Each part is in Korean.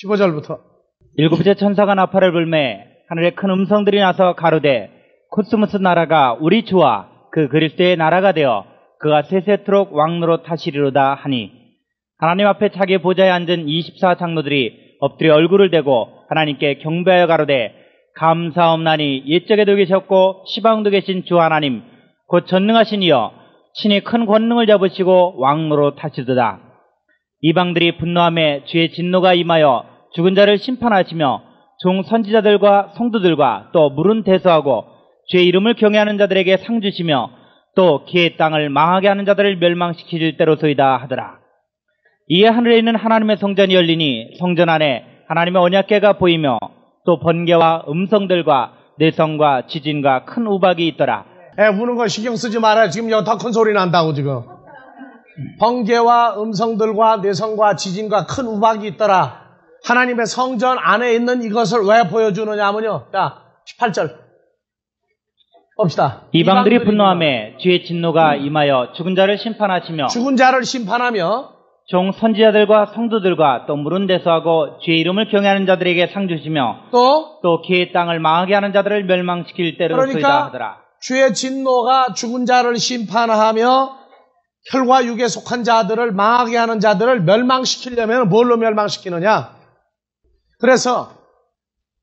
15절부터. 일곱째 천사가 나팔을 불매 하늘에 큰 음성들이 나서 가로되 코스모스 나라가 우리 주와 그 그리스도의 나라가 되어 그가 세세토록 왕노릇 하시리로다 하니 하나님 앞에 자기 보좌에 앉은 24장로들이 엎드려 얼굴을 대고 하나님께 경배하여 가로되 감사옵나니 옛적에도 계셨고 시방도 계신 주 하나님 곧 전능하신 이여 친히 큰 권능을 잡으시고 왕노릇 하시도다. 이방들이 분노하며 주의 진노가 임하여 죽은 자를 심판하시며 종 선지자들과 성도들과 또 물은 대소하고 주의 이름을 경외하는 자들에게 상 주시며 또 기의 땅을 망하게 하는 자들을 멸망시키실 때로소이다 하더라. 이에 하늘에 있는 하나님의 성전이 열리니 성전 안에 하나님의 언약궤가 보이며 또 번개와 음성들과 내성과 지진과 큰 우박이 있더라. 우는 거 신경 쓰지 마라. 지금 여기 더 큰 소리 난다고 지금. 번개와 음성들과 내성과 지진과 큰 우박이 있더라. 하나님의 성전 안에 있는 이것을 왜 보여주느냐면요. 자, 18절 봅시다. 이방들이 분노하며 주의 진노가 임하여 죽은 자를 심판하시며 죽은 자를 심판하며 종 선지자들과 성도들과 또 물은 대소하고 주의 이름을 경외하는 자들에게 상 주시며 또 기의 땅을 망하게 하는 자들을 멸망시킬 때로소이다 하더라. 주의 진노가 죽은 자를 심판하며 혈과 육에 속한 자들을 망하게 하는 자들을 멸망시키려면 뭘로 멸망시키느냐? 그래서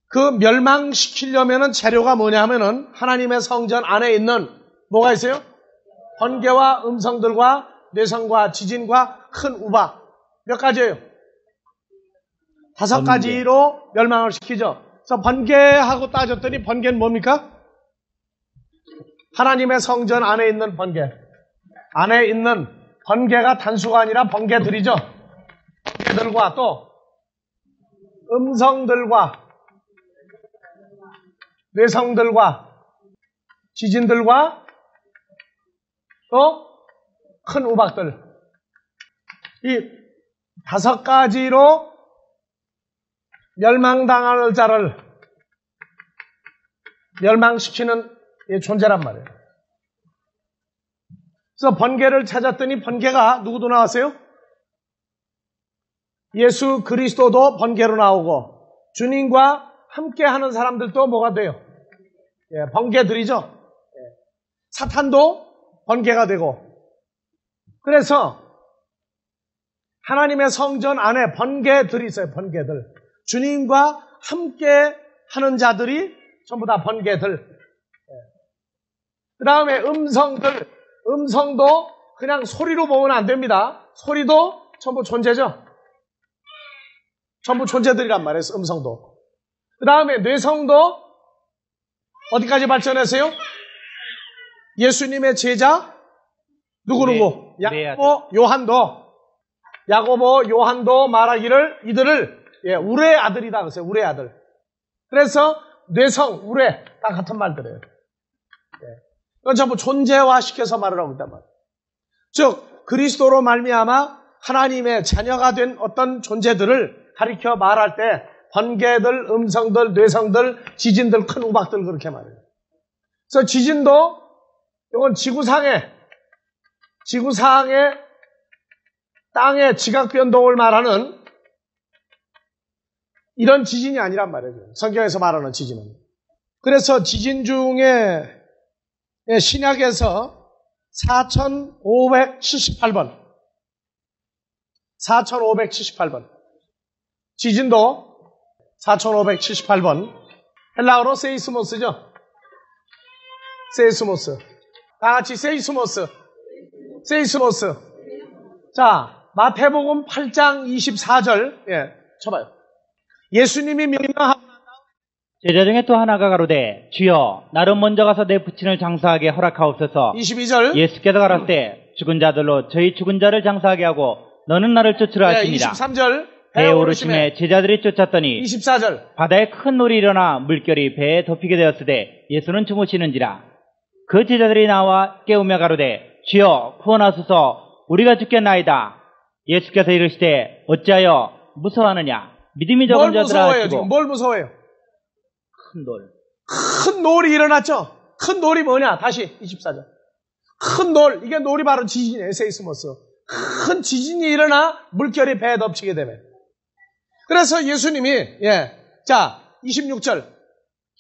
그 멸망시키려면은 재료가 뭐냐 하면은 하나님의 성전 안에 있는 뭐가 있어요? 번개와 음성들과 내성과 지진과 큰 우박. 몇 가지예요? 5가지로 멸망을 시키죠. 그래서 번개하고 따졌더니 번개는 뭡니까? 하나님의 성전 안에 있는 번개. 안에 있는 번개가 단수가 아니라 번개들이죠. 번개들과 또 음성들과 뇌성들과 지진들과 또 큰 우박들. 이 5가지로 멸망당할 자를 멸망시키는 존재란 말이에요. 그래서 번개를 찾았더니 번개가 누구도 나왔어요? 예수 그리스도도 번개로 나오고 주님과 함께 하는 사람들도 뭐가 돼요? 번개들이죠. 사탄도 번개가 되고. 그래서 하나님의 성전 안에 번개들이 있어요. 번개들. 주님과 함께 하는 자들이 전부 다 번개들. 그 다음에 음성들. 음성도 그냥 소리로 보면 안 됩니다. 소리도 전부 존재죠. 전부 존재들이란 말이에요. 음성도. 그 다음에 뇌성도 어디까지 발전했어요? 예수님의 제자 누구? 야고보, 요한도 말하기를 이들을 우레의 아들이다 그랬어요. 우레의 아들. 그래서 뇌성, 우레 다 같은 말들이에요. 이건 전부 존재화시켜서 말을 하고 있단 말이에요. 즉 그리스도로 말미암아 하나님의 자녀가 된 어떤 존재들을 가리켜 말할 때 번개들, 음성들, 뇌성들, 지진들, 큰 우박들 그렇게 말해요. 그래서 지진도 이건 지구상의 땅의 지각 변동을 말하는 이런 지진이 아니란 말이에요. 성경에서 말하는 지진은. 그래서 지진 중에 신약에서 4578번 지진도 4578번 헬라어로 세이스모스죠. 세이스모스. 다 같이 세이스모스. 자, 마태복음 8장 24절 쳐봐요. 예수님이 명령하고 제자 중에 또 하나가 가로되 주여 나를 먼저 가서 내 부친을 장사하게 허락하옵소서. 22절 예수께서 가라사대 죽은 자들로 저희 죽은 자를 장사하게 하고 너는 나를 쫓으라 하시니라. 23절 배에 오르심에 제자들이 쫓았더니 24절 바다에 큰 놀이 일어나 물결이 배에 덮이게 되었으되 예수는 주무시는지라. 그 제자들이 나와 깨우며 가로되 주여 구원하소서 우리가 죽겠나이다. 예수께서 이르시되 어찌하여 무서워하느냐. 믿음이 적은 자들아 하시고. 지금 뭘 무서워해요? 큰 놀. 큰 놀이 일어났죠. 큰 놀이 뭐냐? 다시 24절. 큰 놀. 이게 놀이 바로 지진이에요. 세이스모스. 큰 지진이 일어나 물결이 배에 덮치게 되면. 그래서 예수님이, 자, 26절.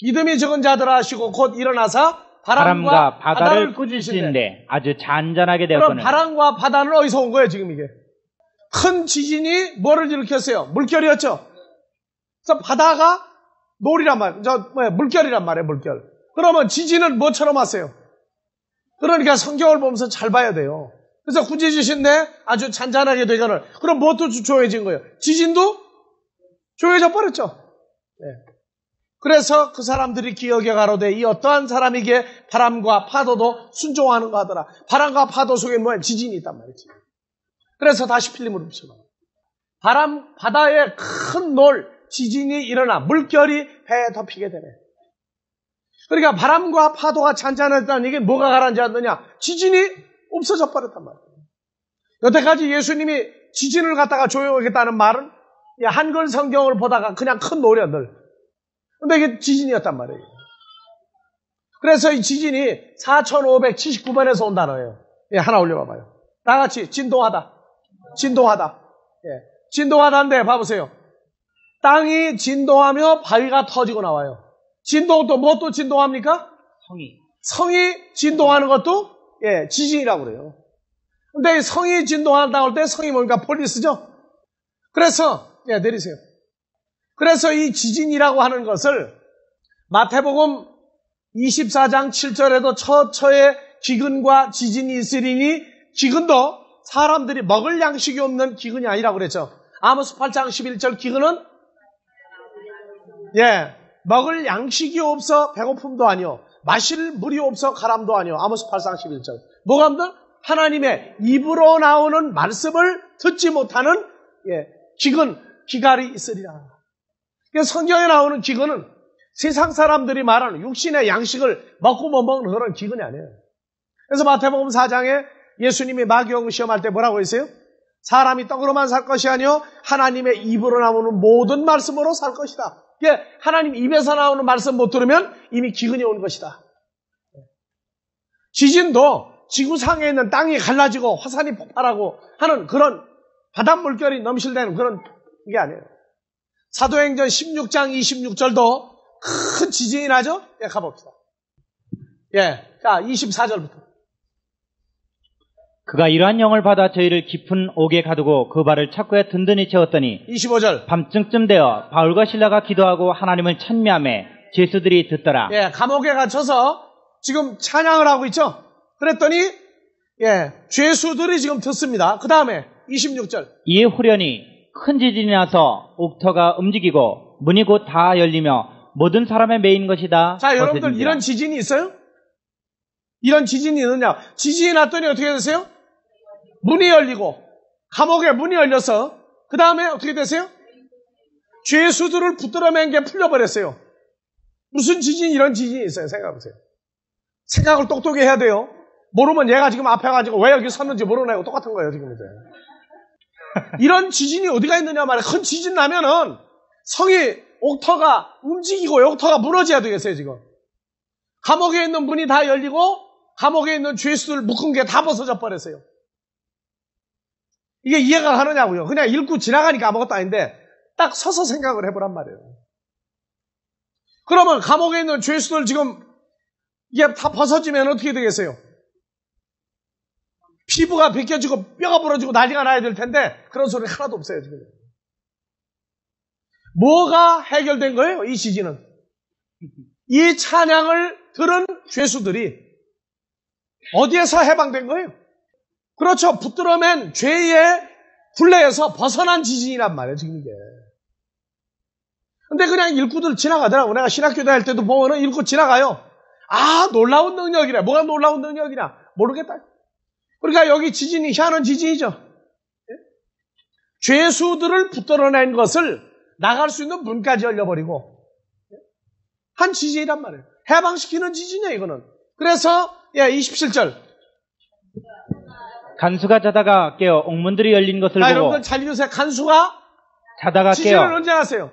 믿음이 적은 자들아 하시고 곧 일어나서 바람과 바다를 꾸짖으시는데 아주 잔잔하게 그럼 되었거늘. 바람과 바다는 어디서 온 거예요, 지금 이게? 큰 지진이 뭐를 일으켰어요? 물결이었죠? 그래서 바다가 놀이란 물결이란 말이에요, 물결. 그러면 지진은 뭐처럼 왔어요? 그러니까 성경을 보면서 잘 봐야 돼요. 그래서 꾸짖으신데 아주 잔잔하게 되거늘. 그럼 무엇도 조용해진 거예요? 지진도 조용해져 버렸죠. 네. 그래서 그 사람들이 기억에 가로되 이 어떠한 사람에게 바람과 파도도 순종하는 거 하더라. 바람과 파도 속에 뭐야? 지진이 있단 말이지. 그래서 다시 필름으로 붙여봐. 바다에 큰 지진이 일어나 물결이 배에 덮이게 되네. 그러니까 바람과 파도가 잔잔했다는 얘기는 뭐가 가라앉았느냐? 지진이 없어져 버렸단 말이에요. 여태까지 예수님이 지진을 갖다가 조용하겠다는 말은 한글 성경을 보다가 그냥 큰 노래들. 근데 이게 지진이었단 말이에요. 그래서 이 지진이 4579번에서 온 단어예요. 하나 올려봐봐요. 다 같이 진동하다. 진동하다인데 봐보세요. 땅이 진동하며 바위가 터지고 나와요. 진동도 또 진동합니까? 성이 진동하는 것도 지진이라고 그래요. 근데 성이 진동한다고 할 때 성이 뭡니까? 폴리스죠? 그래서 내리세요. 그래서 이 지진이라고 하는 것을 마태복음 24장 7절에도 처처에 기근과 지진이 있으리니 기근도 사람들이 먹을 양식이 없는 기근이 아니라고 그랬죠. 아모스 8장 11절 기근은 먹을 양식이 없어 배고픔도 아니요 마실 물이 없어 가람도 아니요. 아모스 8장 11절. 뭐가 없는? 하나님의 입으로 나오는 말씀을 듣지 못하는 기갈이 있으리라. 성경에 나오는 기근은 세상 사람들이 말하는 육신의 양식을 먹고 못 먹는 그런 기근이 아니에요. 그래서 마태복음 4장에 예수님이 마귀영을 시험할 때 뭐라고 했어요? 사람이 떡으로만 살 것이 아니요 하나님의 입으로 나오는 모든 말씀으로 살 것이다. 하나님 입에서 나오는 말씀 못 들으면 이미 기근이 온 것이다. 지진도 지구상에 있는 땅이 갈라지고 화산이 폭발하고 하는 그런 바닷물결이 넘실대는 그런 게 아니에요. 사도행전 16장 26절도 큰 지진이 나죠? 가봅시다. 자, 24절부터. 그가 이러한 영을 받아 저희를 깊은 옥에 가두고 그 발을 착고에 든든히 채웠더니 25절. 밤쯤쯤 되어 바울과 실라가 기도하고 하나님을 찬미하매 죄수들이 듣더라. 감옥에 갇혀서 지금 찬양을 하고 있죠? 그랬더니 죄수들이 지금 듣습니다. 그 다음에 26절. 이에 후련히 큰 지진이 나서 옥터가 움직이고 문이 곧 다 열리며 모든 사람의 매인 것이다. 자, 여러분들 이런 지진이 있어요? 이런 지진이 있느냐? 지진이 났더니 어떻게 되세요? 문이 열리고 감옥에 문이 열려서 그 다음에 어떻게 되세요? 죄수들을 붙들어맨 게 풀려버렸어요. 무슨 지진이 이런 지진이 있어요? 생각해보세요. 생각을 똑똑히 해야 돼요. 모르면 얘가 지금 앞에 가지고 왜 여기 섰는지 모르는 애고 똑같은 거예요, 지금 이제. 이런 지진이 어디가 있느냐 말이에요. 큰 지진 나면은 성이 옥터가 움직이고 옥터가 무너져야 되겠어요, 지금. 감옥에 있는 문이 다 열리고 감옥에 있는 죄수들 묶은 게 다 벗어져 버렸어요. 이게 이해가 가느냐고요. 그냥 읽고 지나가니까 아무것도 아닌데 딱 서서 생각을 해보란 말이에요. 그러면 감옥에 있는 죄수들 지금 이게 다 벗어지면 어떻게 되겠어요? 피부가 벗겨지고 뼈가 부러지고 난리가 나야 될 텐데 그런 소리 하나도 없어요, 지금. 뭐가 해결된 거예요, 이 지진은? 이 찬양을 들은 죄수들이 어디에서 해방된 거예요? 그렇죠. 붙들어맨 죄의 굴레에서 벗어난 지진이란 말이에요, 지금 이게. 근데 그냥 읽고들 지나가더라고. 내가 신학교 다닐 때도 보면은 읽고 지나가요. 아, 놀라운 능력이래. 뭐가 놀라운 능력이냐? 모르겠다. 그러니까 여기 지진이 희한한 지진이죠. 예? 죄수들을 붙들어낸 것을 나갈 수 있는 문까지 열려버리고 한 지진이란 말이에요. 해방시키는 지진이에요, 이거는. 그래서 27절. 간수가 자다가 깨어 옥문들이 열린 것을 보고. 여러분들 잘 읽으세요. 간수가 자다가 지진을 깨어 언제 났어요?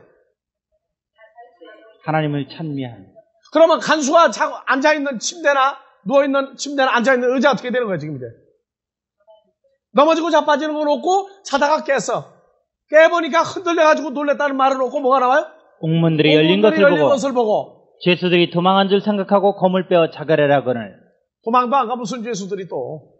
하나님을 찬미하니. 그러면 간수가 앉아있는 침대나 누워있는 침대나 앉아있는 의자 어떻게 되는 거예요, 지금 이제? 넘어지고 자빠지는 건 없고 자다가 깼어. 깨보니까 흔들려가지고 놀랬다는 말은 없고 뭐가 나와요? 옥문들이 열린 것을 보고 죄수들이 도망한 줄 생각하고 검을 빼어 자결하라거늘. 도망도 안 가 무슨 죄수들이 또.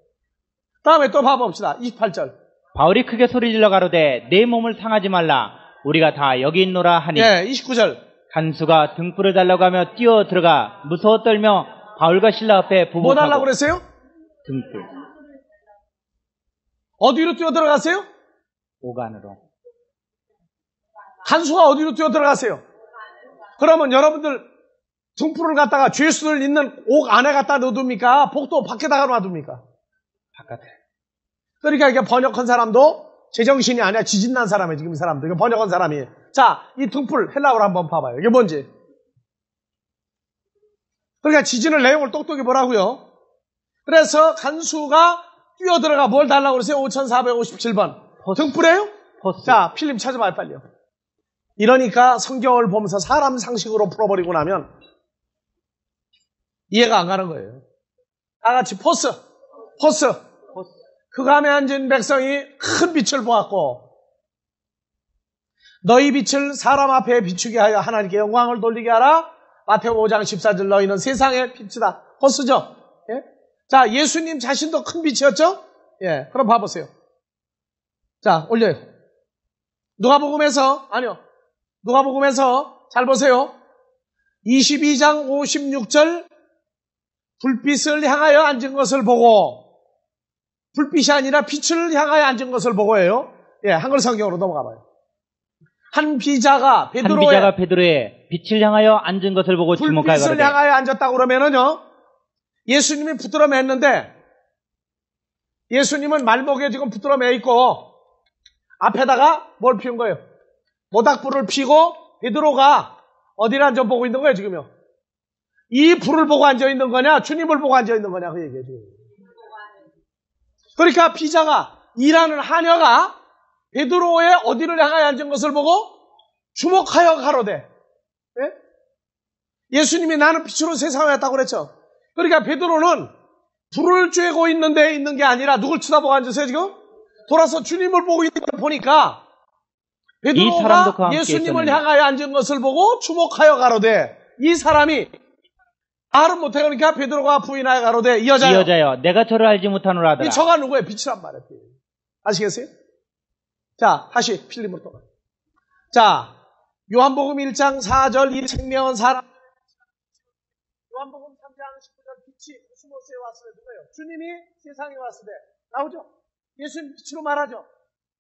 다음에 또 봐봅시다. 28절. 바울이 크게 소리질러 가로되 내 몸을 상하지 말라. 우리가 다 여기 있노라 하니. 예, 29절. 간수가 등불을 달라고 하며 뛰어 들어가 무서워 떨며 바울과 실라 앞에 부복하고. 뭐 달라고 그랬어요? 등불. 어디로 뛰어 들어갔어요? 오간으로. 간수가 어디로 뛰어 들어갔어요? 그러면 여러분들 등불을 갖다가 죄수들 있는 옥 안에 갖다 넣어둡니까? 복도 밖에다가 놔둡니까? 바깥에. 그러니까 이게 번역한 사람도 제정신이 아니야. 지진난 사람이에요. 지금 이 사람도. 이게 번역한 사람이에요. 자, 이 등불 헬라어로 한번 봐봐요. 이게 뭔지. 그러니까 지진을 내용을 똑똑히 보라고요. 그래서 간수가 뛰어들어가 뭘 달라고 그러세요? 5457번. 등불이에요? 포스. 자, 필름 찾아봐요, 빨리요. 이러니까 성경을 보면서 사람 상식으로 풀어버리고 나면 이해가 안 가는 거예요. 다 같이 포스. 그 감에 앉은 백성이 큰 빛을 보았고 너희 빛을 사람 앞에 비추게 하여 하나님께 영광을 돌리게 하라. 마태복음 5장 14절 너희는 세상의 빛이다. 포스죠. 예? 자, 예수님 자신도 큰 빛이었죠? 예, 그럼 봐보세요. 자, 올려요. 누가복음에서 잘 보세요. 22장 56절 불빛을 향하여 앉은 것을 보고 불빛이 아니라 빛을 향하여 앉은 것을 보고예요. 예, 한글 성경으로 넘어가 봐요. 한 비자가 베드로의 빛을 향하여 앉은 것을 보고 주목하여 가로되. 불빛을 향하여 앉았다고 그러면은요. 예수님이 붙들어 맸는데 예수님은 말목에 지금 붙들어 매 있고 앞에다가 뭘 피운 거예요? 모닥불을 피고 베드로가 어디를 앉아 보고 있는 거예요, 지금요? 이 불을 보고 앉아 있는 거냐, 주님을 보고 앉아 있는 거냐, 그 얘기예요, 지금. 그러니까 비자가, 일하는 하녀가 베드로의 어디를 향하여 앉은 것을 보고 주목하여 가로되. 예? 예수님이 나는 빛으로 세상에 왔다고 그랬죠. 그러니까 베드로는 불을 쬐고 있는 데에 있는 게 아니라 누굴 쳐다보고 앉으세요, 지금? 돌아서 주님을 보고 있는 걸 보니까 베드로가 예수님을 향하여 앉은 것을 보고 주목하여 가로되 이 사람이 말을 못해. 그러니까 베드로가 부인하여 가로되 이 여자여 내가 저를 알지 못하노라 하더라. 이 저가 누구예요? 빛이란 말이에요. 아시겠어요? 자, 다시 필름으로 또. 자, 요한복음 1장 4절 이 생명은 사람. 요한복음 3장 19절 빛이 코스모스에 왔을 때 누구예요? 주님이 세상에 왔을 때 나오죠? 예수님 빛으로 말하죠.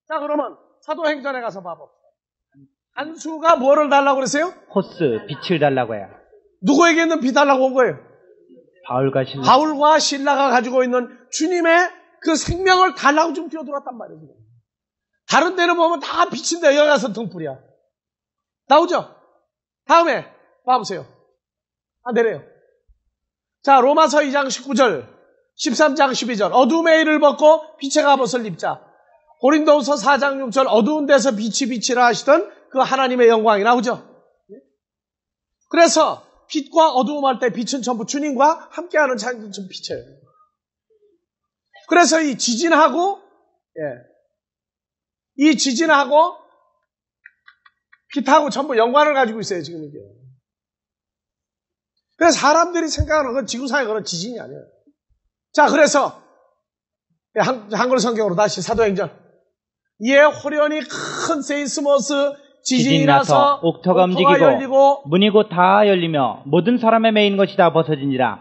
자, 그러면 사도행전에 가서 봐봅시다. 간수가 뭐를 달라고 그랬어요? 포스, 빛을 달라고 해요. 누구에게 있는 빛 달라고 온 거예요? 바울과 신라가 가지고 있는 주님의 그 생명을 달라고 좀 뛰어들었단 말이에요. 다른 데는 보면 다 빛인데 여기 가서 등불이야. 나오죠? 다음에 봐보세요. 내려요. 자, 로마서 2장 19절 13장 12절 어둠의 일을 벗고 빛의 갑옷을 입자. 고린도후서 4장 6절 어두운 데서 빛이 빛이라 하시던 그 하나님의 영광이 나오죠. 그래서 빛과 어두움 할 때 빛은 전부 주님과 함께하는 창조적 빛이에요. 그래서 이 지진하고 빛하고 전부 연관을 가지고 있어요, 지금 이게. 그래서 사람들이 생각하는 건 지구상에 그런 지진이 아니에요. 자, 그래서 한글 성경으로 다시 사도행전. 이에 호련히 큰 세이스모스 지진이 나서 옥토가 움직이고 열리고 문이 곧 다 열리며 모든 사람의 매인 것이 다 벗어진지라.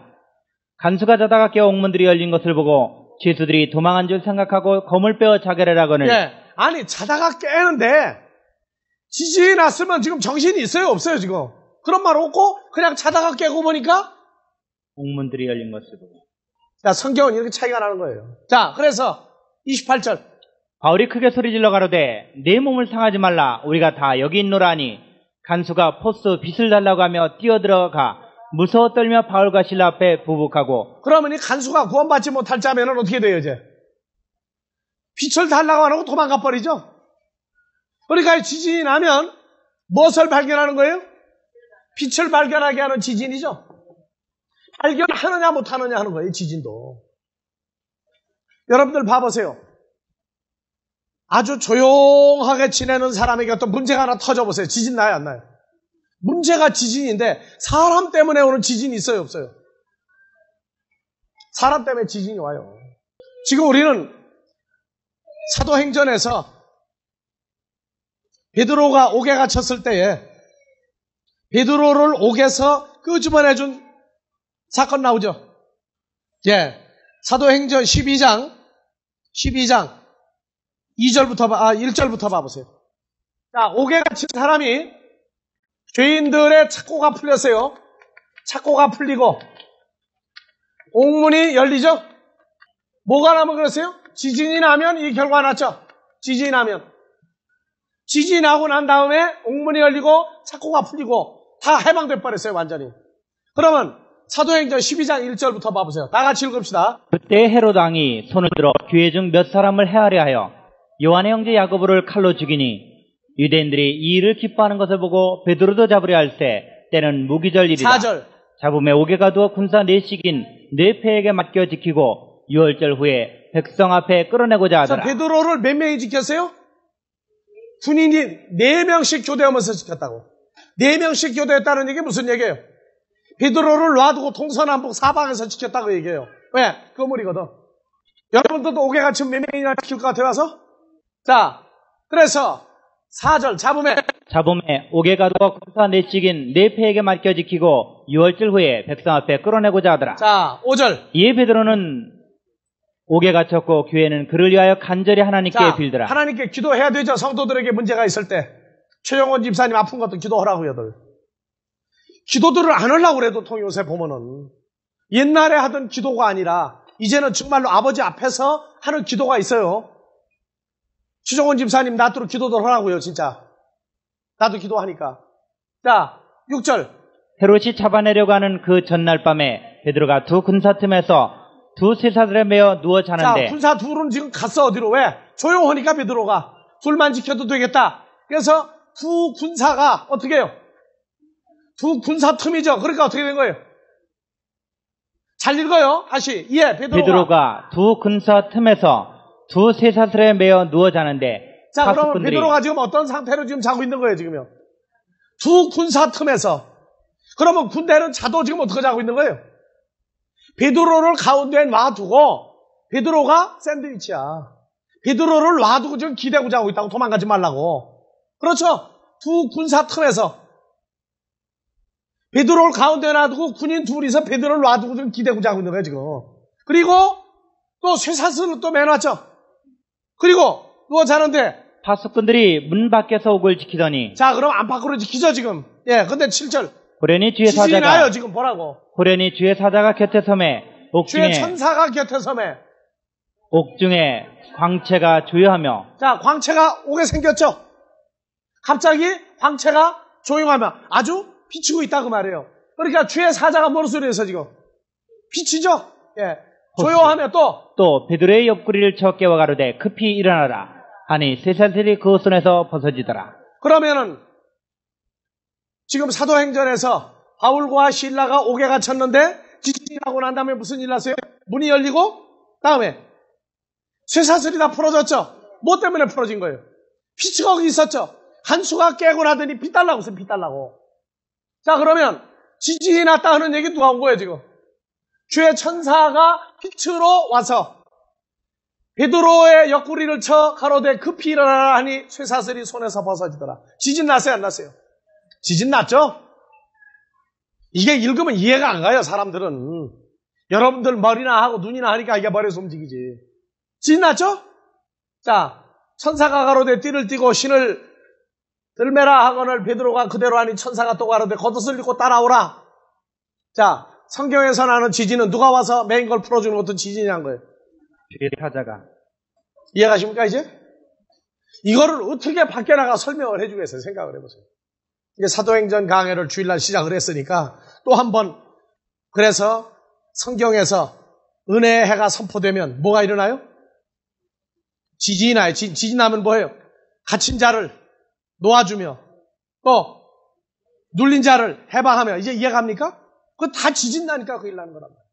간수가 자다가 깨어 옥문들이 열린 것을 보고 죄수들이 도망한 줄 생각하고 검을 빼어 자결하라거늘. 예, 아니 자다가 깨는데 지진이 났으면 지금 정신이 있어요, 없어요 지금? 그런 말 없고 그냥 자다가 깨고 보니까 옥문들이 열린 것을 보고. 자, 성경은 이렇게 차이가 나는 거예요. 자, 그래서 28절 바울이 크게 소리질러 가로되 내 몸을 상하지 말라. 우리가 다 여기 있노라 하니 간수가 포스 빛을 달라고 하며 뛰어들어가 무서워 떨며 바울과 실라 앞에 부복하고. 그러면 이 간수가 구원받지 못할 자면은 어떻게 돼요, 이제? 빛을 달라고 안 하고 도망가 버리죠? 그러니까 지진이 나면 무엇을 발견하는 거예요? 빛을 발견하게 하는 지진이죠? 발견하느냐 못하느냐 하는 거예요, 지진도. 여러분들 봐보세요. 아주 조용하게 지내는 사람에게 어떤 문제가 하나 터져보세요. 지진 나요, 안 나요? 문제가 지진인데 사람 때문에 오는 지진이 있어요, 없어요? 사람 때문에 지진이 와요. 지금 우리는 사도행전에서 베드로가 옥에 갇혔을 때에 베드로를 옥에서 끄집어내준 사건 나오죠? 예. 사도행전 12장 1절부터 봐보세요. 자, 옥에 갇힌 사람이 죄인들의 착고가 풀렸어요. 착고가 풀리고 옥문이 열리죠? 뭐가 나면 그랬어요? 지진이 나면 이 결과가 났죠? 지진이 나면. 지진이 나고 난 다음에 옥문이 열리고 착고가 풀리고 다 해방돼 버렸어요, 완전히. 그러면 사도행전 12장 1절부터 봐보세요. 다 같이 읽읍시다. 그때 헤롯 왕이 손을 들어 교회 중 몇 사람을 해하려 하여 요한의 형제 야고보를 칼로 죽이니 유대인들이 이 일을 기뻐하는 것을 보고 베드로도 잡으려 할세 때는 무기절일이다. 4절. 잡음에 옥에 가두어 군사 넷씩인 네 패에게 맡겨 지키고 유월절 후에 백성 앞에 끌어내고자 하더라. 베드로를 몇 명이 지켰어요? 군인이 4명씩 교대하면서 지켰다고. 4명씩 교대했다는 얘기 무슨 얘기예요? 베드로를 놔두고 동서남북 사방에서 지켰다고 얘기해요. 왜? 거물이거든. 여러분들도 옥에 갇힌 몇 명이나 지킬 것 같아요, 와서? 자, 그래서 4절 잡음에 옥에 가두어 군사 넷씩인 네 패에게 맡겨 지키고 유월절 후에 백성 앞에 끌어내고자 하더라. 자, 5절. 이에 베드로는 옥에 갇혔고 교회는 그를 위하여 간절히 하나님께 빌더라. 하나님께 기도해야 되죠. 성도들에게 문제가 있을 때. 최영원 집사님 아픈 것도 기도하라고요들. 기도들을 안 하려고 그래도 요새 보면은 옛날에 하던 기도가 아니라 이제는 정말로 아버지 앞에서 하는 기도가 있어요. 최정원 집사님 나도 기도들 하라고요, 진짜. 나도 기도하니까. 자, 6절. 헤롯이 잡아내려고 하는 그 전날 밤에 베드로가 두 군사 틈에서 두 쇠사슬에 매어 누워 자는데. 자, 군사 둘은 지금 갔어. 어디로? 왜? 조용하니까 베드로가 둘만 지켜도 되겠다. 그래서 두 군사가 어떻게 해요? 두 군사 틈이죠. 그러니까 어떻게 된 거예요? 잘 읽어요. 다시. 예, 베드로가 두 군사 틈에서 두 쇠사슬에 매어 누워 자는데. 자, 그러면 베드로가 지금 어떤 상태로 지금 자고 있는 거예요, 지금요? 두 군사 틈에서. 그러면 군대는 자도 지금 어떻게 자고 있는 거예요? 베드로를 가운데에 놔두고, 베드로가 샌드위치야. 베드로를 놔두고 지금 기대고 자고 있다고, 도망가지 말라고. 그렇죠? 두 군사 틈에서. 베드로를 가운데에 놔두고 군인 둘이서 베드로를 놔두고 지금 기대고 자고 있는 거예요, 지금. 그리고 또 쇠사슬을 또 매놨죠. 그리고 누워 자는데 파수꾼들이 문 밖에서 옥을 지키더니. 자, 그럼 안팎으로 지키죠, 지금. 예, 근데 7절. 호련히 주의 지진이 사자가 나요, 지금 보라고. 호련히 주의 사자가 곁에 섬에 주의 천사가 곁에 섬에 옥중에 광채가 조여하며. 자, 광채가 옥에 생겼죠. 갑자기 광채가 조용하며 아주 비치고 있다 그 말이에요. 그러니까 주의 사자가 뭔 소리에서 지금 비치죠. 예, 조용하며 또 베드로의 옆구리를 쳐 깨워 가로되 급히 일어나라 하니 쇠사슬이 그 손에서 벗어지더라. 그러면은 지금 사도행전에서 바울과 실라가 옥에 갇혔는데 지진이 나고 난 다음에 무슨 일 났어요? 문이 열리고 다음에 쇠사슬이 다 풀어졌죠. 뭐 때문에 풀어진 거예요? 피치가 거기 있었죠. 한수가 깨고 나더니 피 달라고 했어요. 피 달라고. 자, 그러면 지진이 났다 하는 얘기 누가 온 거예요, 지금? 주의 천사가 빛으로 와서 베드로의 옆구리를 쳐 가로되 급히 일어나라 하니 쇠사슬이 손에서 벗어지더라. 지진 났어요, 안 났어요? 지진 났죠? 이게 읽으면 이해가 안 가요, 사람들은. 여러분들 머리나 하고 눈이나 하니까 이게 머리에서 움직이지. 지진 났죠? 자, 천사가 가로되 띠를 띠고 신을 들매라 하거늘 베드로가 그대로 하니 천사가 또 가로되 겉옷을 입고 따라오라. 자, 성경에서 나는 지진은 누가 와서 메인 걸 풀어주는 것도 지진이란 거예요. 주의 사자가. 이해가십니까, 이제? 이거를 어떻게 밖에 나가 설명을 해주겠어요? 생각을 해보세요. 이게 사도행전 강해를 주일날 시작을 했으니까 또 한 번, 그래서 성경에서 은혜의 해가 선포되면 뭐가 일어나요? 지진이 나요. 지진 나면 뭐예요? 갇힌 자를 놓아주며 또 눌린 자를 해방하며. 이제 이해갑니까? 그거 다 지진 나니까 그 일 나는 거란 말이에요.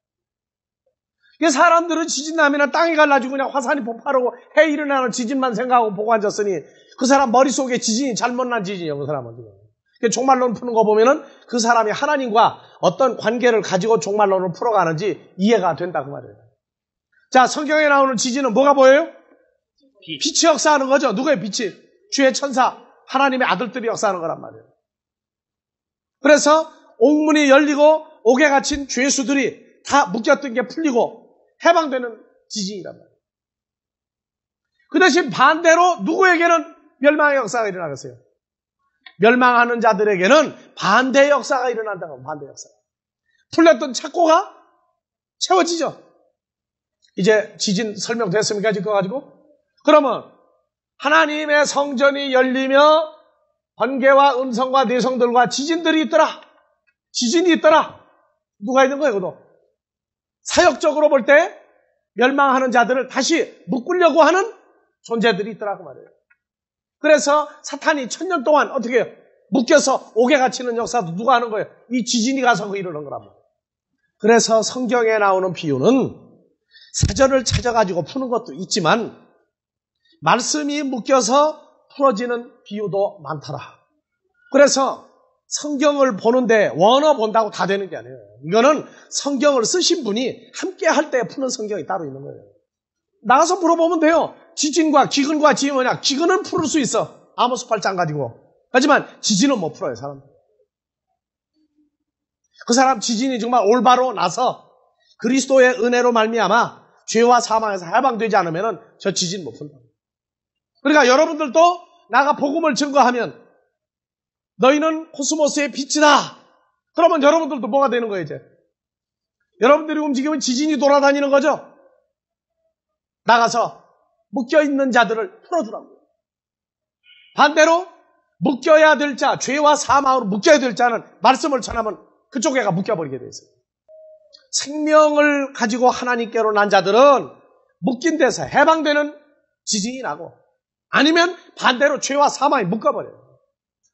사람들은 지진 나면 땅이 갈라지고 그냥 화산이 폭발하고 해 일어나는 지진만 생각하고 보고 앉았으니 그 사람 머릿속에 지진이 잘못난 지진이에요. 그 사람은. 종말론 푸는 거 보면은 그 사람이 하나님과 어떤 관계를 가지고 종말론을 풀어가는지 이해가 된다 그 말이에요. 자, 성경에 나오는 지진은 뭐가 보여요? 빛이 역사하는 거죠. 누구의 빛이? 주의 천사, 하나님의 아들들이 역사하는 거란 말이에요. 그래서 옥문이 열리고 옥에 갇힌 죄수들이 다 묶였던 게 풀리고 해방되는 지진이란 말이에요. 그 대신 반대로 누구에게는 멸망의 역사가 일어나겠어요? 멸망하는 자들에게는 반대의 역사가 일어난다고. 반대의 역사. 풀렸던 착고가 채워지죠. 이제 지진 설명됐습니까? 지금 가지고? 그러면 하나님의 성전이 열리며 번개와 음성과 내성들과 지진들이 있더라. 지진이 있더라. 누가 있는 거예요? 그것도 사역적으로 볼 때 멸망하는 자들을 다시 묶으려고 하는 존재들이 있더라고 말이에요. 그래서 사탄이 1000년 동안 어떻게 해요? 묶여서 옥에 갇히는 역사도 누가 하는 거예요? 이 지진이 가서 이러는 거란 말이에요. 그래서 성경에 나오는 비유는 사전을 찾아가지고 푸는 것도 있지만 말씀이 묶여서 풀어지는 비유도 많더라. 그래서 성경을 보는데 원어 본다고 다 되는 게 아니에요. 이거는 성경을 쓰신 분이 함께 할 때 푸는 성경이 따로 있는 거예요. 나가서 물어보면 돼요. 지진과 기근과 지진이 뭐냐? 기근은 풀을 수 있어. 아모스 8장 가지고. 하지만 지진은 못 풀어요, 사람들. 그 사람 지진이 정말 올바로 나서 그리스도의 은혜로 말미암아 죄와 사망에서 해방되지 않으면 저 지진 못 푼다. 그러니까 여러분들도 나가 복음을 증거하면 너희는 코스모스의 빛이다. 그러면 여러분들도 뭐가 되는 거예요, 이제? 여러분들이 움직이면 지진이 돌아다니는 거죠? 나가서 묶여있는 자들을 풀어주라고. 반대로 묶여야 될 자, 죄와 사망으로 묶여야 될 자는 말씀을 전하면 그쪽 애가 묶여버리게 돼 있어요. 생명을 가지고 하나님께로 난 자들은 묶인 데서 해방되는 지진이 나고 아니면 반대로 죄와 사망이 묶어버려요.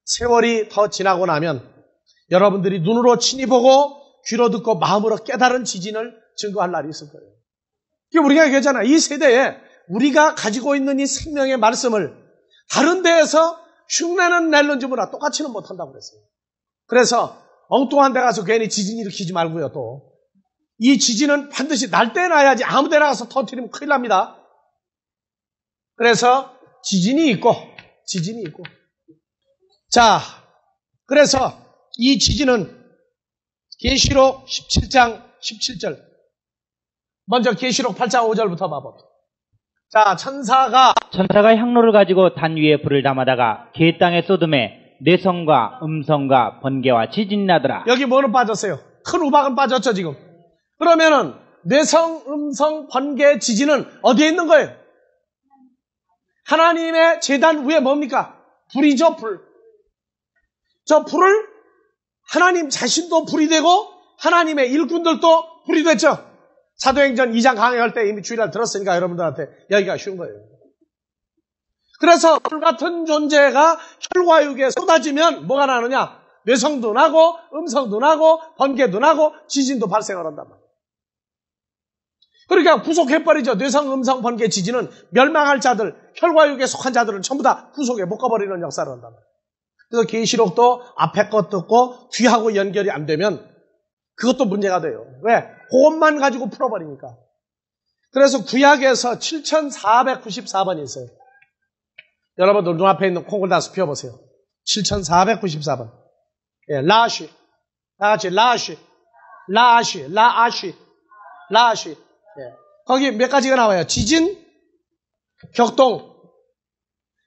세월이 더 지나고 나면 여러분들이 눈으로 친히 보고 귀로 듣고 마음으로 깨달은 지진을 증거할 날이 있을 거예요. 우리가 얘기하잖아요. 이 세대에 우리가 가지고 있는 이 생명의 말씀을 다른 데에서 흉내는 낼는지 몰라 똑같이는 못한다고 그랬어요. 그래서 엉뚱한 데 가서 괜히 지진 일으키지 말고요. 또 이 지진은 반드시 날 때 나야지 아무 데나 가서 터뜨리면 큰일 납니다. 그래서 지진이 있고 자, 그래서 이 지진은 계시록 17장 17절 먼저 계시록 8장 5절부터 봐봅시다. 자, 천사가 향로를 가지고 단 위에 불을 담아다가 개 땅에 쏟음에 내성과 음성과 번개와 지진이 나더라. 여기 뭐는 빠졌어요? 큰 우박은 빠졌죠 지금. 그러면은 내성, 음성, 번개, 지진은 어디에 있는 거예요? 하나님의 제단 위에 뭡니까? 불이죠, 불. 저 불을 하나님 자신도 불이 되고 하나님의 일꾼들도 불이 됐죠. 사도행전 2장 강의할 때 이미 주일날 들었으니까 여러분들한테 여기가 쉬운 거예요. 그래서 불 같은 존재가 혈과육에 쏟아지면 뭐가 나느냐? 뇌성도 나고 음성도 나고 번개도 나고 지진도 발생을 한단 말이에요. 그러니까 구속해버리죠. 뇌성, 음성, 번개, 지진은 멸망할 자들, 혈과육에 속한 자들은 전부 다 구속에 묶어버리는 역사를 한단 말이에요. 그래서 계시록도 앞에 것 듣고 뒤하고 연결이 안 되면 그것도 문제가 돼요. 왜? 그것만 가지고 풀어버리니까. 그래서 구약에서 7494번이 있어요. 여러분들 눈앞에 있는 콩글다스 펴보세요. 7494번. 예, 라시. 다같이 라시. 예. 거기 몇 가지가 나와요. 지진, 격동.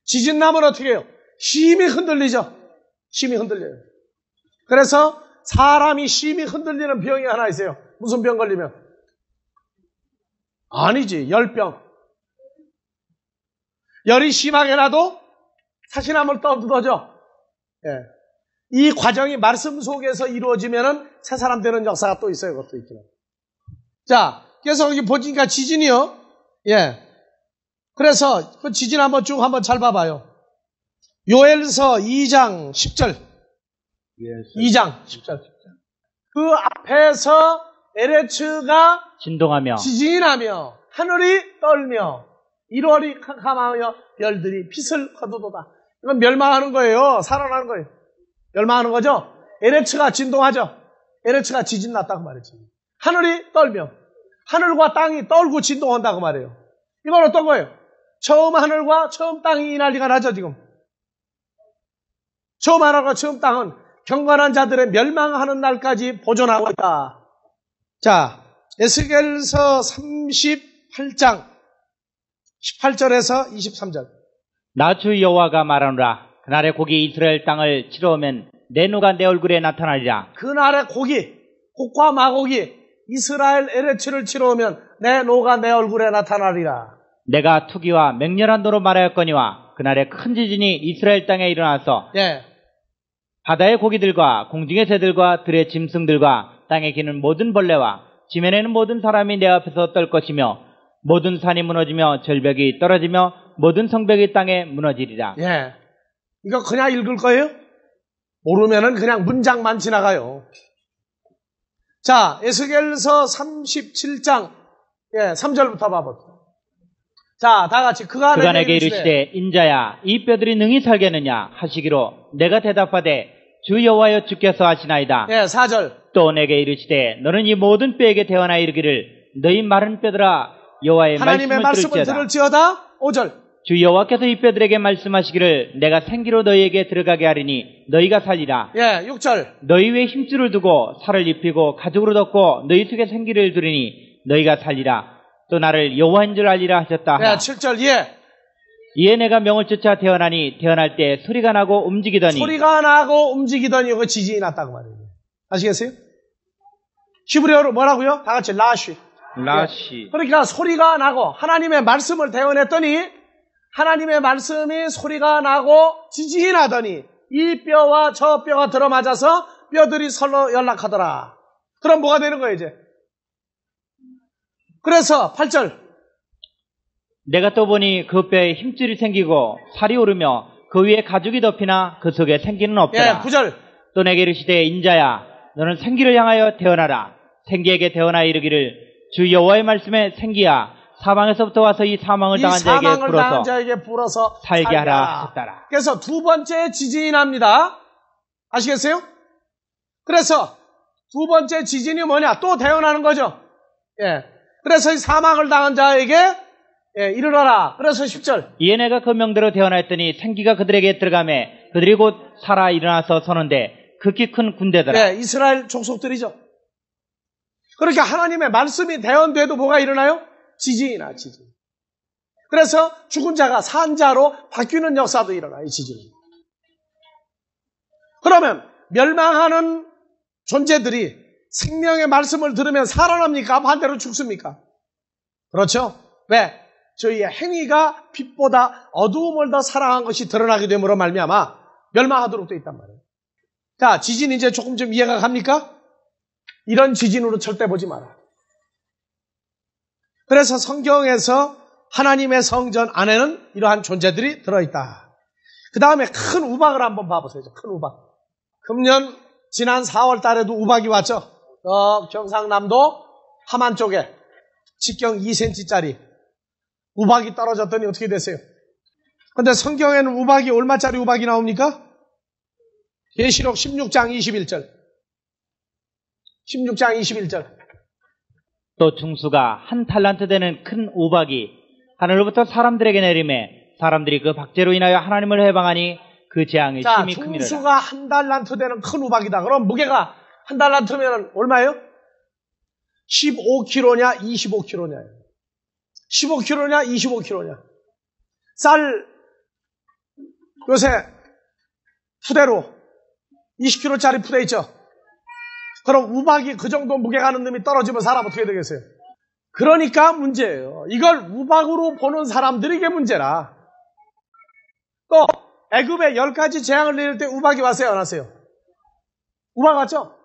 지진 나면 어떻게 해요? 심히 흔들리죠. 심히 흔들려요. 그래서 사람이 심히 흔들리는 병이 하나 있어요. 무슨 병 걸리면? 아니지, 열병. 열이 심하게 나도 사시나물 떠들어져. 예. 이 과정이 말씀 속에서 이루어지면은 새 사람 되는 역사가 또 있어요. 그것도 있죠. 자, 그래서 여기 보니까 지진이요. 예. 그래서 그 지진 한번 쭉 한번 잘 봐봐요. 요엘서 2장 10절. 2장 10절. 그 앞에서 에레츠가 진동하며 지진이 나며 하늘이 떨며 1월이 캄캄하며 별들이 빛을 거두도다. 이건 멸망하는 거예요. 살아나는 거예요. 멸망하는 거죠. 에레츠가 진동하죠. 에레츠가 지진 났다고 말이지. 하늘이 떨며 하늘과 땅이 떨고 진동한다고 말해요. 이건 어떤 거예요? 처음 하늘과 처음 땅이 이 난리가 나죠 지금. 처음 하늘과 처음 땅은 경건한 자들의 멸망하는 날까지 보존하고 있다. 자, 에스겔서 38장 18절에서 23절. 나 주 여호와가 말하노라. 그날의 곡이 이스라엘 땅을 치러오면 내 누가 내 얼굴에 나타나리라. 그날의 곡과 마곡이 이스라엘 에레츠를 치러오면 내 노가 내 얼굴에 나타나리라. 내가 투기와 맹렬한 도로 말하였거니와 그날의 큰 지진이 이스라엘 땅에 일어나서 바다의 고기들과 공중의 새들과 들의 짐승들과 땅에 기는 모든 벌레와 지면에는 모든 사람이 내 앞에서 떨 것이며 모든 산이 무너지며 절벽이 떨어지며 모든 성벽이 땅에 무너지리라. 이거 그냥 읽을 거예요? 모르면은 그냥 문장만 지나가요. 자, 에스겔서 37장 3절부터 봐보세요. 자, 다 같이 그가 내게 이르시되 인자야 이 뼈들이 능히 살겠느냐 하시기로 내가 대답하되 주 여호와여 주께서 하시나이다. 4절. 또 내게 이르시되 너는 이 모든 뼈에게 대언하여 이르기를 너희 마른 뼈들아 여호와의 하나님의 말씀을 들을지어다. 5절. 주 여호와께서 이 뼈들에게 말씀하시기를 내가 생기로 너희에게 들어가게 하리니 너희가 살리라. 6절. 너희 위에 힘줄을 두고 살을 입히고 가죽으로 덮고 너희 속에 생기를 두리니 너희가 살리라. 또 나를 여호와인 줄 알리라 하셨다. 7절. 이에 내가 명을 쫓아 태어나니 태어날 때 소리가 나고 움직이더니 이거 지진이 났다고 말이에요. 아시겠어요? 히브리어로 뭐라고요? 다 같이 라시. 그러니까 소리가 나고 하나님의 말씀을 대언했더니 하나님의 말씀이 소리가 나고 지진이 나더니 이 뼈와 저 뼈가 들어맞아서 뼈들이 서로 연락하더라. 그럼 뭐가 되는 거예요 이제? 그래서 8절. 내가 또 보니 그 뼈에 힘줄이 생기고 살이 오르며 그 위에 가죽이 덮이나 그 속에 생기는 없더라. 9절. 또 내게 이르시되 인자야 너는 생기를 향하여 대언하라. 생기에게 대언하여 이르기를 주 여호와의 말씀에 생기야 사방에서부터 와서 이 사망을 당한 자에게 불어서 살게 하라 하셨더라. 그래서 두 번째 지진이 납니다. 아시겠어요? 그래서 두 번째 지진이 뭐냐? 또 대언하는 거죠. 그래서 이 사망을 당한 자에게 이르러라. 그래서 10절. 이에 내가 그 명대로 대언하였더니 생기가 그들에게 들어가매 그들이 곧 살아 일어나서 서는데 극히 큰 군대더라. 이스라엘 족속들이죠. 그렇게 하나님의 말씀이 대언돼도 뭐가 일어나요? 지진이 나, 지진. 그래서 죽은 자가 산 자로 바뀌는 역사도 일어나요, 지진이. 그러면 멸망하는 존재들이 생명의 말씀을 들으면 살아납니까? 반대로 죽습니까? 그렇죠? 왜? 저희의 행위가 빛보다 어두움을 더 사랑한 것이 드러나게 됨으로 말미암아 멸망하도록 되어 있단 말이에요. 자, 지진 이제 조금 좀 이해가 갑니까? 이런 지진으로 절대 보지 마라. 그래서 성경에서 하나님의 성전 안에는 이러한 존재들이 들어있다. 그 다음에 큰 우박을 한번 봐보세요. 큰 우박. 금년 지난 4월 달에도 우박이 왔죠. 경상남도 함안 쪽에 직경 2cm짜리 우박이 떨어졌더니 어떻게 됐어요? 근데 성경에는 우박이 얼마짜리 우박이 나옵니까? 계시록 16장 21절. 16장 21절. 또 중수가 한 탈란트 되는 큰 우박이 하늘로부터 사람들에게 내리매 사람들이 그 박제로 인하여 하나님을 해방하니 그 재앙이 심히 큼이로라. 중수가 한 달란트 되는 큰 우박이다. 그럼 무게가 한 달란트면 얼마예요? 15kg냐 25kg냐. 15kg냐 25kg냐. 쌀 요새 푸대로 20kg짜리 푸대 있죠. 그럼 우박이 그 정도 무게 가는 놈이 떨어지면 사람 어떻게 되겠어요? 그러니까 문제예요. 이걸 우박으로 보는 사람들이 이게 문제라. 또 애굽에 10가지 재앙을 내릴 때 우박이 왔어요? 안 왔어요? 우박 왔죠?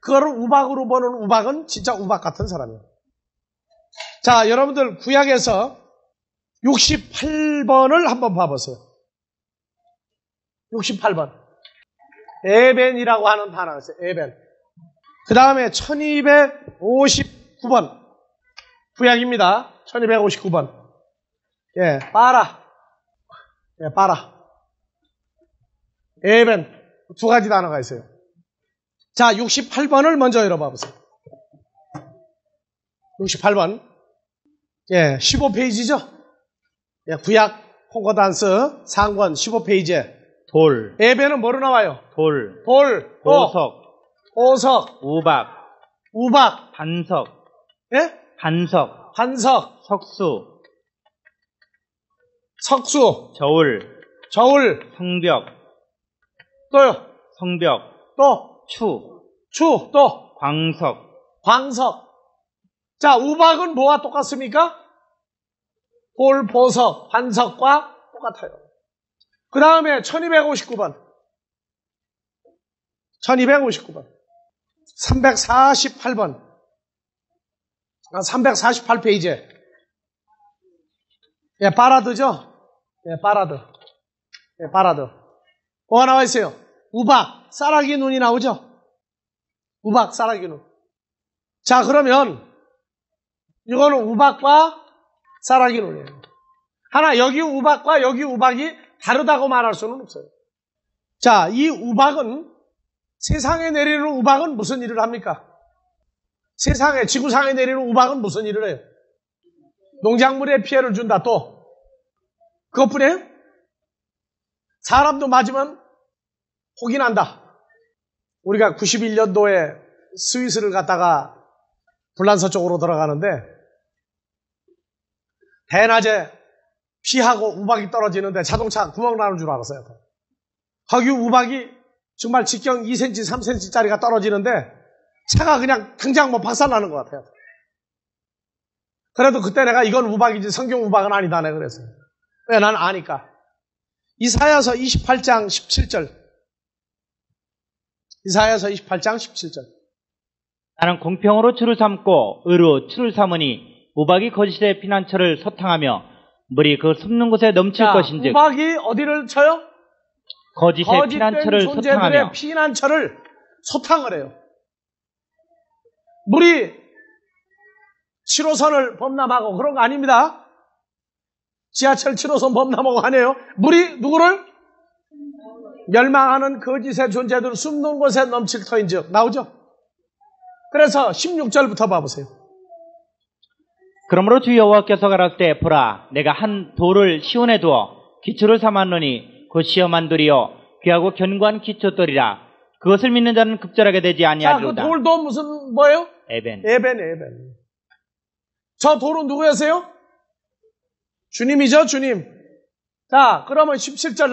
그거를 우박으로 보는 우박은 진짜 우박 같은 사람이에요. 자, 여러분들 구약에서 68번을 한번 봐보세요. 68번. 에벤이라고 하는 단어가 있어요. 에벤. 그 다음에 1259번 구약입니다. 1259번. 예, 빠라. 예, 빠라. 에벤. 두 가지 단어가 있어요. 자, 68번을 먼저 열어봐 보세요. 68번. 예, 15페이지죠? 예, 구약 콩코단스 상권 15페이지에. 돌, 에벤은 뭐로 나와요? 돌, 돌, 또, 보석, 보석, 우박, 우박, 반석, 예? 반석, 반석, 석수, 석수, 저울, 저울, 성벽, 또요, 성벽, 또, 추, 추, 또, 광석, 광석. 자, 우박은 뭐와 똑같습니까? 돌, 보석, 반석과 똑같아요. 그 다음에 1259번. 1259번. 348번. 348페이지에. 예, 바라드죠? 예, 바라드. 예, 바라드. 뭐가 나와 있어요? 우박, 쌀아기 눈이 나오죠? 우박, 쌀아기 눈. 자, 그러면 이거는 우박과 쌀아기 눈이에요. 하나, 여기 우박과 여기 우박이 다르다고 말할 수는 없어요. 자, 이 우박은, 세상에 내리는 우박은 무슨 일을 합니까? 세상에, 지구상에 내리는 우박은 무슨 일을 해요? 농작물에 피해를 준다, 또. 그것뿐이에요? 사람도 맞으면 혹이 난다. 우리가 91년도에 스위스를 갔다가 불란서 쪽으로 들어가는데, 대낮에 피하고 우박이 떨어지는데 자동차 구멍 나는 줄 알았어요. 거기 우박이 정말 직경 2cm, 3cm짜리가 떨어지는데 차가 그냥 당장 뭐 박살나는 것 같아요. 그래도 그때 내가 이건 우박이지 성경 우박은 아니다 내가 그랬어요. 왜? 난 아니까. 이사야서 28장 17절. 이사야서 28장 17절. 나는 공평으로 주를 삼고 의로 주를 삼으니 우박이 거짓의 피난처를 소탕하며 물이 그 숨는 곳에 넘칠 것인즉. 우박이 어디를 쳐요? 거짓의 피난처를 소탕하며. 피난처를 소탕을 해요. 물이 7호선을 범람하고 그런 거 아닙니다. 지하철 7호선 범람하고 아니에요. 물이 누구를? 멸망하는 거짓의 존재들 숨는 곳에 넘칠 터인즉. 나오죠? 그래서 16절부터 봐보세요. 그러므로 주 여호와께서 가라사대 보라 내가 한 돌을 시온에 두어 기초를 삼았노니 곧 시험한 돌이요 귀하고 견고한 기초돌이라 그것을 믿는 자는 급절하게 되지 아니하리로다. 자, 그 돌도 무슨 뭐예요? 에벤. 저 돌은 누구였어요? 주님이죠, 주님. 자, 그러면 17절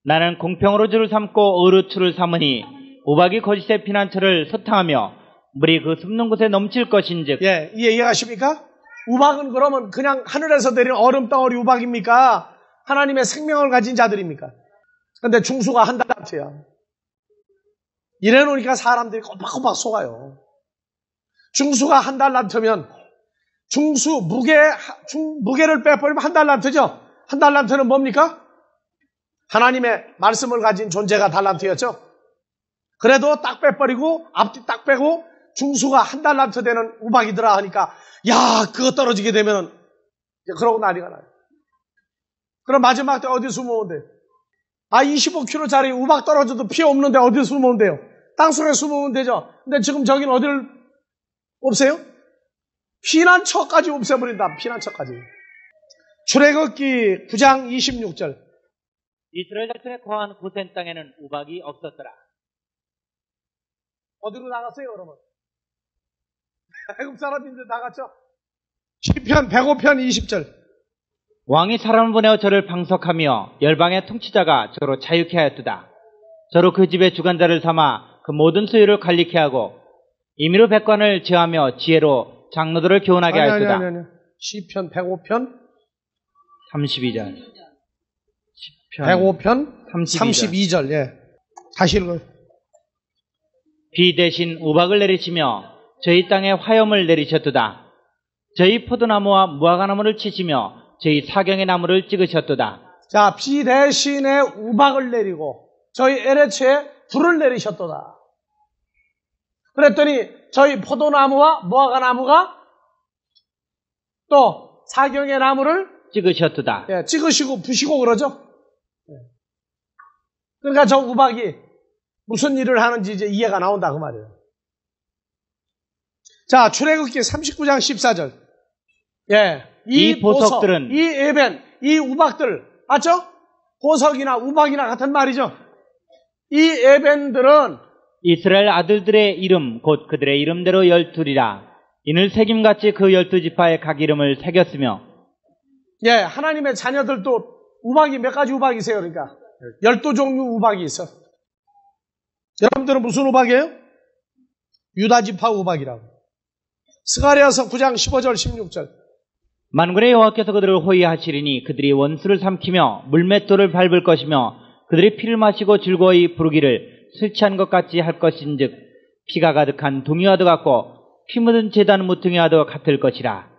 나는 공평으로 주를 삼고 의로 주를 삼으니 우박이 거짓의 피난처를 소탕하며 물이 그 숨는 곳에 넘칠 것인즉. 예, 이해가십니까? 우박은 그러면 그냥 하늘에서 내린 얼음덩어리 우박입니까? 하나님의 생명을 가진 자들입니까? 근데 중수가 한 달란트야. 이래 놓으니까 사람들이 꼬박꼬박 속아요. 중수가 한 달란트면 중수 무게를 빼버리면 한 달란트죠? 한 달란트는 뭡니까? 하나님의 말씀을 가진 존재가 달란트였죠? 그래도 딱 빼버리고 앞뒤 딱 빼고 중수가 한 달란트 되는 우박이더라 하니까 야 그거 떨어지게 되면 그러고 난리가 나요. 그럼 마지막 때 어디 숨으면 돼요? 25kg짜리 우박 떨어져도 피해 없는데 어디 숨으면 돼요? 땅속에 숨으면 되죠. 근데 지금 저긴 어디를 없애요? 피난처까지 없애버린다. 피난처까지. 출애굽기 9장 26절. 이스라엘 자손의 거한 고센 땅에는 우박이 없었더라. 어디로 나갔어요, 여러분? 애굽 사람인데 나갔죠? 시편 105편 20절. 왕이 사람을 보내어 저를 방석하며 열방의 통치자가 저로 자유케 하였도다. 저로 그 집의 주관자를 삼아 그 모든 소유를 관리케 하고 임의로 백관을 제하며 지혜로 장로들을 교훈하게 하였도다. 아니. 시편 105편 32절. 105편 32절. 예. 다시 읽어요. 비 대신 우박을 내리시며 저희 땅에 화염을 내리셨도다. 저희 포도나무와 무화과나무를 치시며 저희 사경의 나무를 찍으셨도다. 자, 비 대신에 우박을 내리고 저희 LH에 불을 내리셨도다. 그랬더니 저희 포도나무와 무화과나무가 또 사경의 나무를 찍으셨도다. 예, 찍으시고 부시고 그러죠. 예. 그러니까 저 우박이 무슨 일을 하는지 이제 이해가 나온다 그 말이에요. 자, 출애굽기 39장 14절. 예, 이 보석들은 이 에벤, 이 우박들 맞죠? 보석이나 우박이나 같은 말이죠. 이 에벤들은 이스라엘 아들들의 이름 곧 그들의 이름대로 12이라. 이는 새김같이 그 12지파의 각 이름을 새겼으며. 예, 하나님의 자녀들도 우박이 몇 가지 우박이 있어요. 그러니까 12종류 우박이 있어. 여러분들은 무슨 우박이에요? 유다지파 우박이라고. 스가랴서 9장 15절 16절. 만군의 여호와께서 그들을 호위하시리니 그들이 원수를 삼키며 물맷돌을 밟을 것이며 그들이 피를 마시고 즐거이 부르기를 술 취한 것 같이 할 것인즉 피가 가득한 동이와도 같고 피 묻은 제단 모퉁이와도 같을 것이라.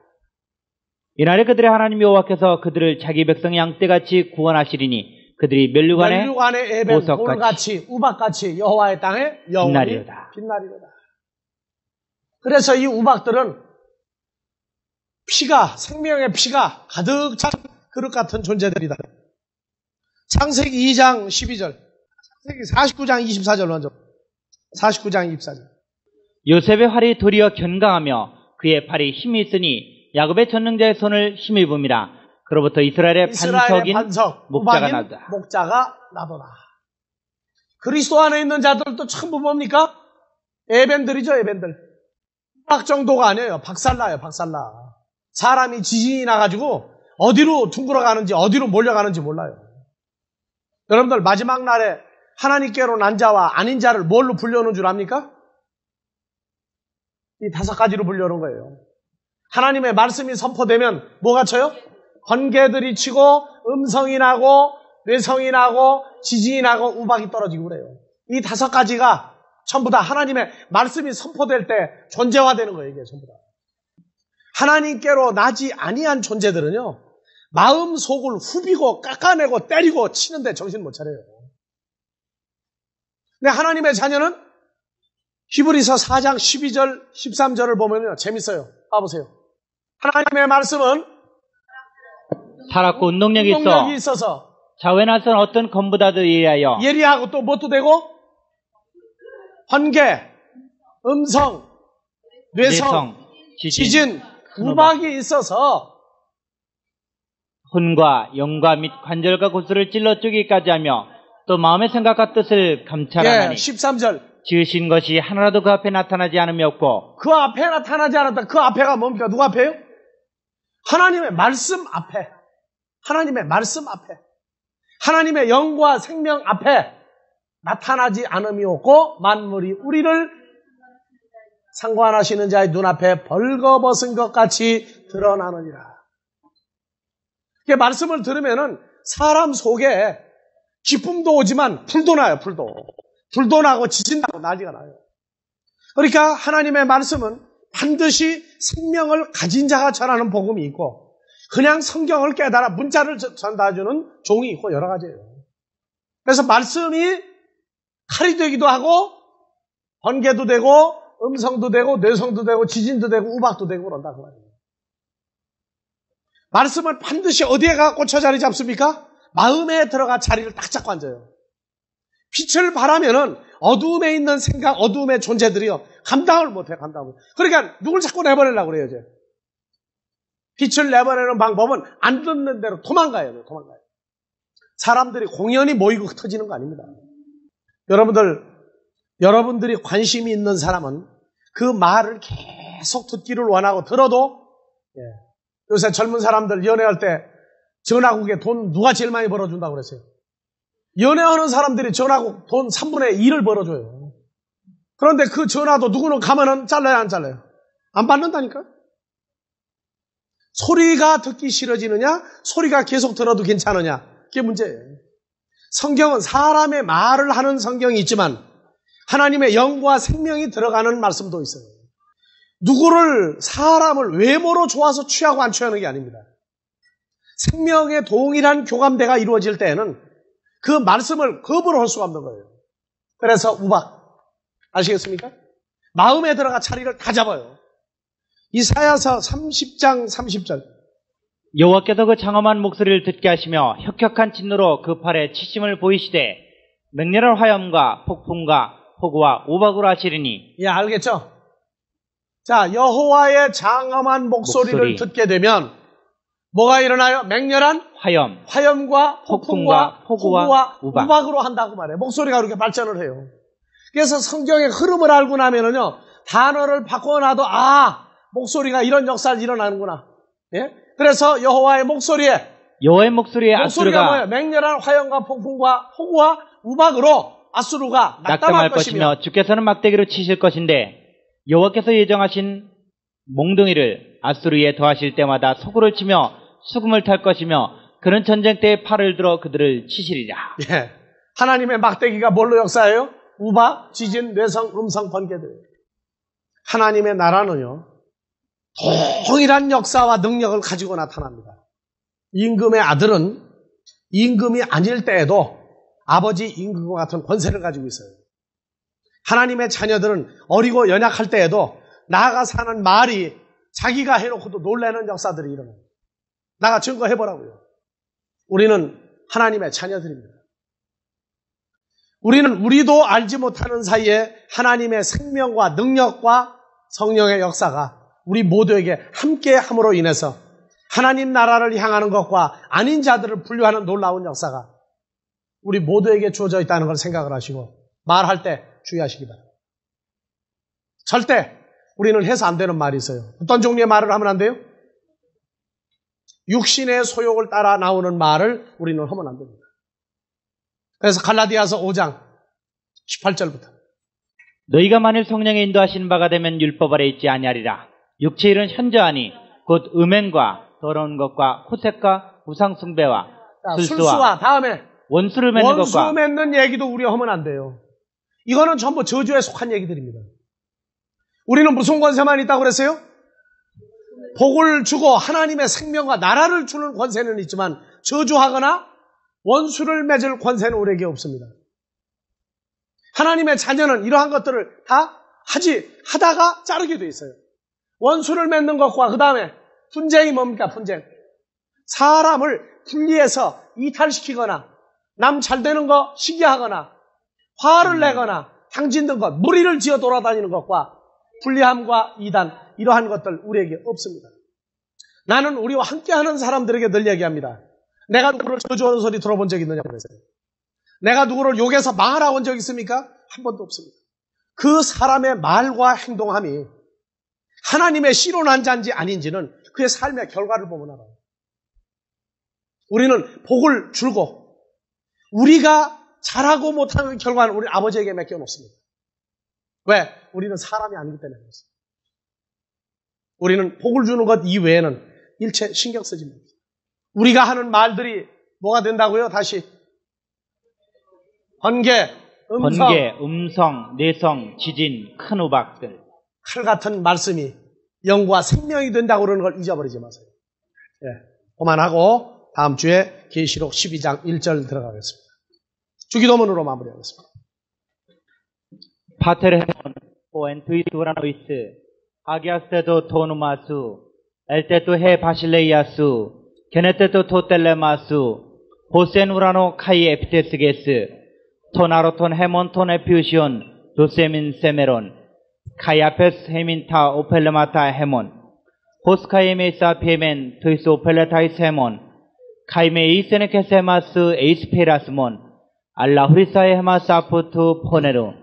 이날에 그들의 하나님 여호와께서 그들을 자기 백성 양떼같이 구원하시리니 그들이 멸류관의 에벤 보석같이 돌같이 우박같이 여호와의 땅에 영원히 빛나리로다. 그래서 이 우박들은 피가, 생명의 피가 가득 찬 그릇 같은 존재들이다. 창세기 2장 12절, 창세기 49장 24절 먼저. 49장 24절. 요셉의 활이 도리어 견강하며 그의 팔이 힘이 있으니 야곱의 전능자의 손을 힘입음이라. 그로부터 이스라엘의 반석 목자가 나도다. 목자가 나도다. 그리스도 안에 있는 자들도 전부 뭡니까? 에벤들이죠, 에벤들. 우박 정도가 아니에요. 박살나요, 박살나. 사람이 지진이 나가지고 어디로 둥글어 가는지 어디로 몰려가는지 몰라요. 여러분들 마지막 날에 하나님께로 난 자와 아닌 자를 뭘로 분려오는 줄 압니까? 이 5가지로 분려오는 거예요. 하나님의 말씀이 선포되면 뭐가 쳐요? 번개들이 치고 음성이 나고 뇌성이 나고 지진이 나고 우박이 떨어지고 그래요. 이 5가지가 전부 다 하나님의 말씀이 선포될 때 존재화되는 거예요. 이게 전부 다. 하나님께로 나지 아니한 존재들은요, 마음 속을 후비고 깎아내고 때리고 치는데 정신 못 차려요. 근데 하나님의 자녀는 히브리서 4장 12절 13절을 보면요 재밌어요. 봐보세요. 하나님의 말씀은 살았고 운동력이 있어서 좌우에 나선 어떤 검보다도 예리하여 예리하고 또 뭣도 되고 번개, 음성, 뇌성, 지진, 우박이 있어서 혼과 영과 및 관절과 고수를 찔러 쪼기까지 하며 또 마음의 생각과 뜻을 감찰하나니. 예, 13절. 지으신 것이 하나라도 그 앞에 나타나지 않음이 없고. 그 앞에 나타나지 않았다. 그 앞에가 뭡니까? 누구 앞에요? 하나님의 말씀 앞에. 하나님의 말씀 앞에. 하나님의 영과 생명 앞에 나타나지 않음이 없고 만물이 우리를 상관하시는 자의 눈앞에 벌거벗은 것 같이 드러나느니라. 이게 말씀을 들으면은 사람 속에 기쁨도 오지만 불도 나요, 불도. 불도 나고 지진 나고 난리가 나요. 그러니까 하나님의 말씀은 반드시 생명을 가진 자가 전하는 복음이 있고 그냥 성경을 깨달아 문자를 전달해주는 종이 있고 여러 가지예요. 그래서 말씀이 칼이 되기도 하고 번개도 되고 음성도 되고 뇌성도 되고 지진도 되고 우박도 되고 그런다 그 말이에요. 말씀을 반드시 어디에가 꽂혀 자리 잡습니까? 마음에 들어가 자리를 딱 잡고 앉아요. 빛을 바라면은 어두움에 있는 생각, 어두움의 존재들이요 감당을 못해요. 감당을. 그러니까 누굴 자꾸 내보내려고 그래요. 이제 빛을 내보내는 방법은 안 듣는 대로 도망가요. 도망가요. 사람들이 공연히 모이고 흩어지는 거 아닙니다. 여러분들이 관심이 있는 사람은 그 말을 계속 듣기를 원하고 들어도 요새 젊은 사람들 연애할 때 전화국에 돈 누가 제일 많이 벌어준다고 그랬어요? 연애하는 사람들이 전화국 돈 3분의 1을 벌어줘요. 그런데 그 전화도 누구는 가면은 잘라요, 안 잘라요? 안 받는다니까? 소리가 듣기 싫어지느냐? 소리가 계속 들어도 괜찮으냐? 그게 문제예요. 성경은 사람의 말을 하는 성경이 있지만 하나님의 영과 생명이 들어가는 말씀도 있어요. 누구를 사람을 외모로 좋아서 취하고 안 취하는 게 아닙니다. 생명의 동일한 교감대가 이루어질 때에는 그 말씀을 거부를 할 수가 없는 거예요. 그래서 우박 아시겠습니까? 마음에 들어가 자리를 다 잡아요. 이사야서 30장 30절. 여호와께서 그 장엄한 목소리를 듣게 하시며 혁혁한 진노로 그 팔에 치심을 보이시되 맹렬한 화염과 폭풍과 폭우와 우박으로 하시리니. 예, 알겠죠? 자, 여호와의 장엄한 목소리를 듣게 되면 뭐가 일어나요? 맹렬한 화염과 폭풍과 폭우와 우박으로 한다고 말해요. 목소리가 그렇게 발전을 해요. 그래서 성경의 흐름을 알고 나면은요, 단어를 바꿔놔도 목소리가 이런 역사를 일어나는구나. 예? 그래서 여호와의 목소리에 목소리가 뭐예요? 맹렬한 화염과 폭풍과 폭우와 우박으로 아수르가 낙담할 것이며 주께서는 막대기로 치실 것인데 여호와께서 예정하신 몽둥이를 아수르에 더하실 때마다 소구를 치며 수금을 탈 것이며 그는 전쟁 때에 팔을 들어 그들을 치시리라. 예. 하나님의 막대기가 뭘로 역사해요? 우박, 지진, 뇌성, 음성, 번개들. 하나님의 나라는요, 동일한 역사와 능력을 가지고 나타납니다. 임금의 아들은 임금이 아닐 때에도 아버지 임금과 같은 권세를 가지고 있어요. 하나님의 자녀들은 어리고 연약할 때에도 나아가 사는 말이 자기가 해놓고도 놀라는 역사들이 일어나요. 나가 증거해보라고요. 우리는 하나님의 자녀들입니다. 우리도 알지 못하는 사이에 하나님의 생명과 능력과 성령의 역사가 우리 모두에게 함께 함으로 인해서 하나님 나라를 향하는 것과 아닌 자들을 분류하는 놀라운 역사가 우리 모두에게 주어져 있다는 걸 생각을 하시고 말할 때 주의하시기 바랍니다. 절대 우리는 해서 안 되는 말이 있어요. 어떤 종류의 말을 하면 안 돼요? 육신의 소욕을 따라 나오는 말을 우리는 하면 안 됩니다. 그래서 갈라디아서 5장 18절부터 너희가 만일 성령의 인도하시는 바가 되면 율법 아래 있지 아니하리라. 육체의 일은 현저하니 곧 음행과 더러운 것과 호색과 우상숭배와 술수와 다음에 원수를 맺는 것과 원수 맺는 얘기도 우리가 하면 안 돼요. 이거는 전부 저주에 속한 얘기들입니다. 우리는 무슨 권세만 있다고 그랬어요? 복을 주고 하나님의 생명과 나라를 주는 권세는 있지만 저주하거나 원수를 맺을 권세는 우리에게 없습니다. 하나님의 자녀는 이러한 것들을 다 하다가 자르게 돼 있어요. 원수를 맺는 것과 그 다음에 분쟁이 뭡니까? 분쟁. 사람을 분리해서 이탈시키거나 남 잘되는 거 시기하거나 화를 내거나 당짓는 것, 무리를 지어 돌아다니는 것과 불리함과 이단, 이러한 것들 우리에게 없습니다. 나는 우리와 함께하는 사람들에게 늘 얘기합니다. 내가 누구를 저주하는 소리 들어본 적 있느냐고 그랬어요. 내가 누구를 욕해서 망하라고 한 적 있습니까? 한 번도 없습니다. 그 사람의 말과 행동함이 하나님의 씨로난 자인지 아닌지는 그의 삶의 결과를 보면 알아요. 우리는 복을 줄고 우리가 잘하고 못하는 결과는 우리 아버지에게 맡겨놓습니다. 왜? 우리는 사람이 아니기 때문에 그렇습니다. 우리는 복을 주는 것 이외에는 일체 신경 쓰지 맙니다. 우리가 하는 말들이 뭐가 된다고요? 다시 번개, 음성, 내성, 지진, 큰 우박들. 칼 같은 말씀이 영과 생명이 된다고 그러는 걸 잊어버리지 마세요. 예, 그만하고 다음 주에 계시록 12장 1절 들어가겠습니다. 주기도문으로 마무리하겠습니다. 파테르 오엔투이투라노이스 아기아스테도 토누마수 엘테토 헤 바실레이아수 게네테토 토텔레마수 호센 우라노 카이 에피테스게스 토나로톤 헤몬톤 에피우시온 도세민 세메론 카이아페스 헤민타 오펠레마타 헤몬 호스카이메사 피에멘 토이스 오펠레타이스 헤몬 카이메 이세네케세마스 에이스페라스몬 알라후리사의 헤마스 아푸투 포네루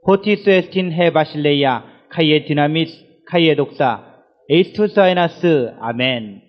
호티스 에스틴 헤 바실레이아 카이에 디나미스 카이에 독사 에이스투사이나스 아멘.